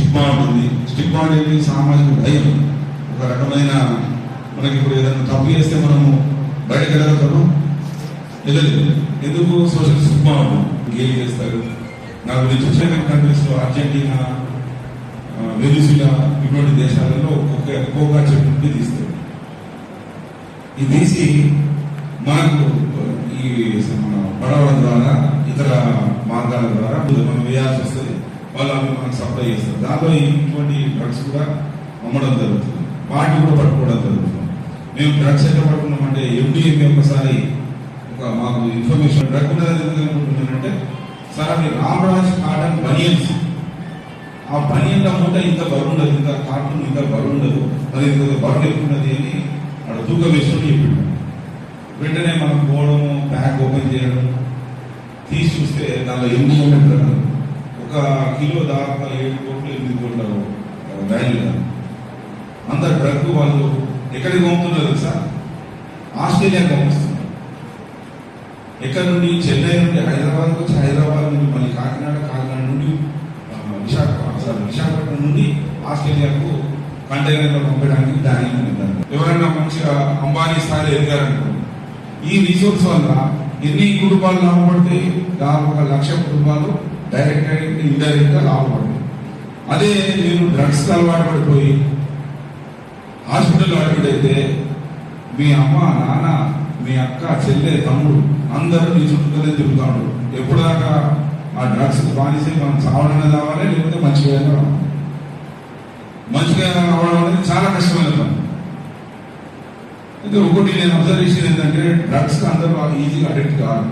Stigma ఉంటుంది. Stigma అనేది సామాజిక భయం. ఒక రకమైన మనకి ఇప్పుడు ఏదైనా తప్పు చేస్తే మనము బయటకు వెళ్ళగలుగుతాము, వెళ్ళలేదు. ఎందుకు? సోషల్ స్టిగ్మా ఉంటుంది. గేమ్ చేస్తారు. నా గురించి వచ్చిన కంట్రీస్లో అర్జెంటీనా, వెనిజులా ఇటువంటి దేశాలలో ఒక్కొక్క చెట్టు తీస్తారు. ఇది తీసి మనకు ఈ మన పడవల ద్వారా ఇతర మార్గాల ద్వారా మనం వేయాల్సి వస్తుంది. వాళ్ళు అవి మనకు సప్లై చేస్తారు. దాంట్లో ఇటువంటి డ్రగ్స్ కూడా అమ్మడం జరుగుతుంది. వాటిని కూడా పట్టుకోవడం జరుగుతుంది. మేము డ్రగ్స్ ఎట్లా పట్టుకున్నామంటే ఎండిఎంఏ ఒకసారి మాకు ఇన్ఫర్మేషన్ డ్రగ్ అనుకుంటున్నానంటే సార్ అది రామరాజ్ కాటన్ బనియన్స్, ఆ బనియన్ల మూట ఇంత బరువు ఉండదు, ఇంత కార్టూన్ ఇంత బరువు ఉండదు, అది ఇంత బరువు ఎక్కువ ఉన్నది అని అక్కడ తూకం వేసుకుని చెప్పిండు. వెంటనే మనం పోవడము, ప్యాక్ ఓపెన్ చేయడం, తీసి చూస్తే దానిలో 8 డ్రగ్, 1 కిలో దాదాపు 7 కోట్లు 8 కోట్ల వాల్యూ. అంత డ్రగ్ వాళ్ళు ఎక్కడికి పంపుతున్నారు సార్? ఆస్ట్రేలియాకి పంపిస్తున్నారు. ఎక్కడి నుండి? చెన్నై నుండి హైదరాబాద్ వచ్చి, హైదరాబాద్ నుండి మళ్ళీ కాకినాడ, కాకినాడ నుండి విశాఖపట్నం నుండి ఆస్ట్రేలియాకు కంటైనర్లో పంపడానికి ప్లానింగ్ ఉంటారు. ఎవరైనా మంచిగా అంబానీ స్థాయిలో ఎదిగారనుకోండి, ఈ రిసోర్స్ వల్ల ఎన్ని కుటుంబాలు లాభపడతాయి? దాదాపు 1 లక్ష కుటుంబాలు డైరెక్ట్ గా ఇండైరెక్ట్ గా లాభపడతాయి. అదే మీరు డ్రగ్స్ అలవాటు పడిపోయి హాస్పిటల్ అడ్మిట్ అయితే మీ అమ్మ, నాన్న, మీ అక్క, చెల్లె, తమ్ముడు అందరూ నీ చుట్టూనే తిరుగుతాడు. ఎప్పుడు దాకా ఆ డ్రగ్స్ బానిసే మనం చావడమే కావాలి, లేకపోతే మంచిగా రావాలి. మంచిగా రావడం అనేది చాలా కష్టమైన పని. అయితే ఒకటి నేను అబ్జర్వేషన్ ఏంటంటే డ్రగ్స్ అందరూ ఈజీగా అడిక్ట్ కాదు.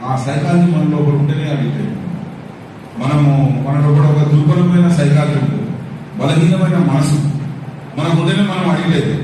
ఆ సైకాలజీ మనలో ఒకటి ఉంటేనే అడిక్ట్ అయిపోయింది. మనలో కూడా ఒక దుర్బలమైన సైకాలజీ ఉంటుంది, బలహీనమైన మనసు మనకు ఉంటేనే మనం అడిక్ట్ అయితే